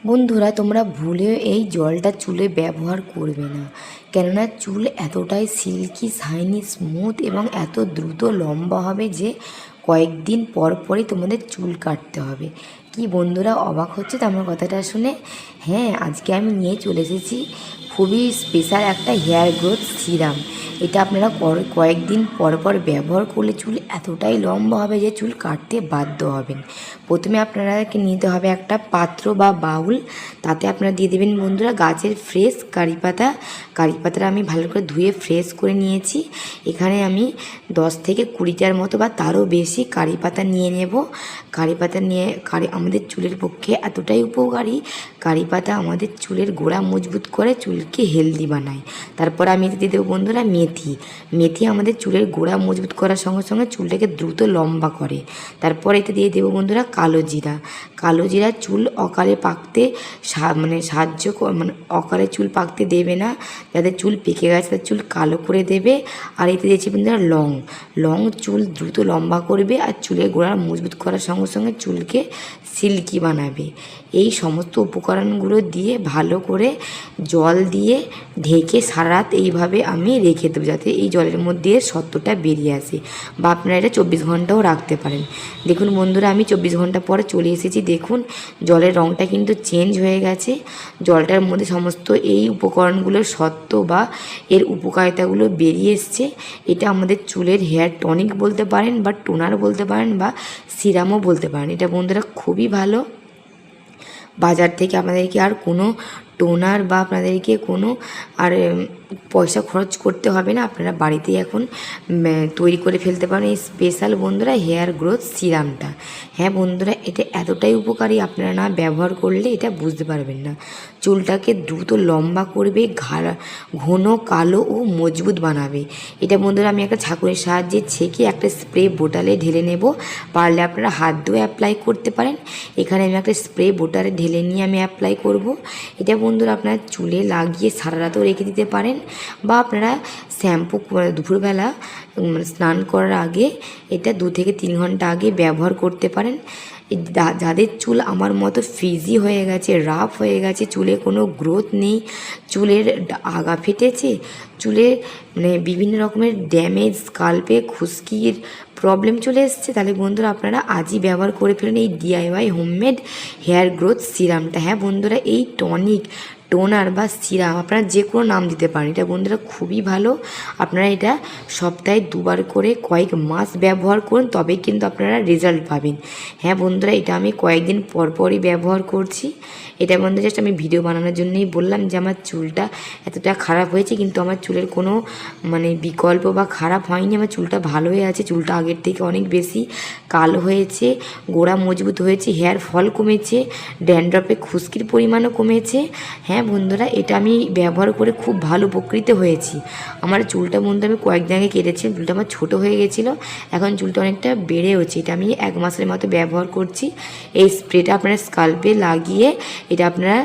বন্ধুরা, তোমরা ভুলেও এই জলটা চুলে ব্যবহার করবে না, কেননা চুল এতটাই সিল্কি, শাইনি, স্মুথ এবং এত দ্রুত লম্বা হবে যে কয়েকদিন পর পরই তোমাদের চুল কাটতে হবে। কি বন্ধুরা, অবাক হচ্ছে তো আমার কথাটা শুনে? হ্যাঁ, আজকে আমি নিয়ে চলে এসেছি খুবই স্পেশাল একটা হেয়ার গ্রোথ সিরাম। এটা আপনারা কয়েকদিন পর পর ব্যবহার করলে চুল এতটাই লম্বা হবে যে চুল কাটতে বাধ্য হবেন। প্রথমে আপনারাকে নিতে হবে একটা পাত্র বা বাউল। তাতে আপনারা দিয়ে দেবেন বন্ধুরা গাছের ফ্রেশ কারি পাতা। কারি পাতাটা আমি ভালো করে ধুয়ে ফ্রেশ করে নিয়েছি। এখানে আমি 10 থেকে 20টার মতো বা তারও বেশি কারি পাতা নিয়ে নেব। কারি পাতা নিয়ে আমাদের চুলের পক্ষে এতটাই উপকারী। কারি পাতা আমাদের চুলের গোড়া মজবুত করে, চুলকে হেলদি বানায়। তারপর আমি এতে দিয়ে দেবো বন্ধুরা মেথি। মেথি আমাদের চুলের গোড়া মজবুত করার সঙ্গে সঙ্গে চুলটাকে দ্রুত লম্বা করে। তারপর এতে দিয়ে দেবো বন্ধুরা কালো জিরা। কালো জিরা চুল অকালে পাকতে সাহায্য অকালে চুল পাকতে দেবে না। যাদের চুল পেকে গেছে তাদের চুল কালো করে দেবে। আর এতে দিয়েছি বন্ধুরা লং চুল দ্রুত লম্বা করবে আর চুলের গোড়া মজবুত করার সঙ্গে সঙ্গে চুলকে সিল্কি বানাবে। এই সমস্ত উপকরণগুলো দিয়ে ভালো করে জল দিয়ে ঢেকে সারা রাত এইভাবে আমি রেখে দেবো, যাতে এই জলের মধ্যে সত্যটা বেরিয়ে আসে। বা আপনারা এটা 24 ঘন্টাও রাখতে পারেন। দেখুন বন্ধুরা, আমি 24 ঘন্টা পরে চলে এসেছি। দেখুন জলের রঙটা কিন্তু চেঞ্জ হয়ে গেছে। জলটার মধ্যে সমস্ত এই উপকরণগুলোর সত্ত্ব বা এর উপকারিতাগুলো বেরিয়ে এসছে। এটা আমাদের চুলের হেয়ার টনিক বলতে পারেন বা টোনার বলতে পারেন বা সিরামও বলতে পারেন। এটা বন্ধুরা খুবই ভালো। বাজার থেকে আপনাদেরকে আর কোনো টোনার বা আপনাদেরকে কোনো আর পয়সা খরচ করতে হবে না। আপনারা বাড়িতেই এখন তৈরি করে ফেলতে পারেন এই স্পেশাল বন্ধুরা হেয়ার গ্রোথ সিরামটা। হ্যাঁ বন্ধুরা, এটা এতটাই উপকারী, আপনারা না ব্যবহার করলে এটা বুঝতে পারবেন না। চুলটাকে দ্রুত লম্বা করবে, ঘন কালো ও মজবুত বানাবে। এটা বন্ধুরা আমি একটা ছাঁকুনির সাহায্যে ছেঁকে একটা স্প্রে বোতলে ঢেলে নেব। পারলে আপনারা হাত দিয়ে অ্যাপ্লাই করতে পারেন। এখানে আমি একটা স্প্রে বোতলে ঢেলে নিয়ে আমি অ্যাপ্লাই করব। এটা বন্ধুরা আপনারা চুলে লাগিয়ে সারা রাতও রেখে দিতে পারেন। বা আপনারা শ্যাম্পু দুপুরবেলা স্নান করার আগে এটা 2 থেকে 3 ঘন্টা আগে ব্যবহার করতে পারেন। যাদের চুল আমার মতো ফ্রিজি হয়ে গেছে, রাফ হয়ে গেছে, চুলে কোনো গ্রোথ নেই, চুলের আগা ফেটেছে, চুলে বিভিন্ন রকমের ড্যামেজ, স্কাল্পে খুশকির প্রবলেম চলে এসছে, তাহলে বন্ধুরা আপনারা আজই ব্যবহার করে ফেলুন এই DIY হোমমেড হেয়ার গ্রোথ সিরামটা। হ্যাঁ বন্ধুরা, এই টনিক, টোনার বা সিরাম আপনারা যে কোনো নাম দিতে পারেন। এটা বন্ধুরা খুবই ভালো। আপনারা এটা সপ্তাহে 2বার করে কয়েক মাস ব্যবহার করুন, তবেই কিন্তু আপনারা রেজাল্ট পাবেন। হ্যাঁ বন্ধুরা, এটা আমি কয়েকদিন পরই ব্যবহার করছি। এটা বন্ধুরা জাস্ট আমি ভিডিও বানানোর জন্যই বললাম যে আমার চুলটা এতটা খারাপ হয়েছে, কিন্তু আমার চুলের কোনো বিকল্প বা খারাপ হয়নি। আমার চুলটা ভালো হয়ে আছে। চুলটা আগের থেকে অনেক বেশি কালো হয়েছে, গোড়া মজবুত হয়েছে, হেয়ার ফল কমেছে, ড্যান্ড্রফে খুশকির পরিমাণও কমেছে। হ্যাঁ বন্ধুরা, এটা আমি ব্যবহার করে খুব ভালো উপকৃত হয়েছি। আমার চুলটা বন্ধু আমি কয়েকদিন আগে কেটেছি, চুলটা আমার ছোটো হয়ে গেছিলো, এখন চুলটা অনেকটা বেড়েওছে। এটা আমি 1 মাসের মতো ব্যবহার করছি। এই স্প্রেটা আপনারা স্কাল্পে লাগিয়ে এটা আপনারা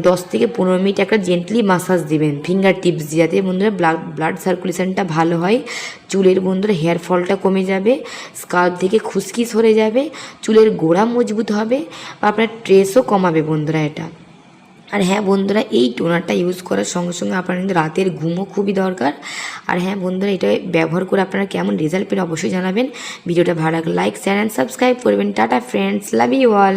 10 থেকে 15 মিনিট একটা জেন্টলি মাসাজ দেবেন ফিঙ্গার টিপস দিয়ে, যাতে বন্ধুরা ব্লাড সার্কুলেশনটা ভালো হয়। চুলের বন্ধুরা হেয়ার ফলটা কমে যাবে, স্কাল্প থেকে খুশকি সরে যাবে, চুলের গোড়া মজবুত হবে বা আপনার ট্রেসও কমাবে বন্ধুরা এটা। আর হ্যাঁ বন্ধুরা, এই টোনারটা ইউজ করার সঙ্গে সঙ্গে আপনার কিন্তু রাতের ঘুমও খুবই দরকার। আর হ্যাঁ বন্ধুরা, এটা ব্যবহার করে আপনারা কেমন রেজাল্ট পেলে অবশ্যই জানাবেন। ভিডিওটা ভালো লাগলে লাইক, শেয়ার অ্যান্ড সাবস্ক্রাইব করবেন। Tata friends, love you all.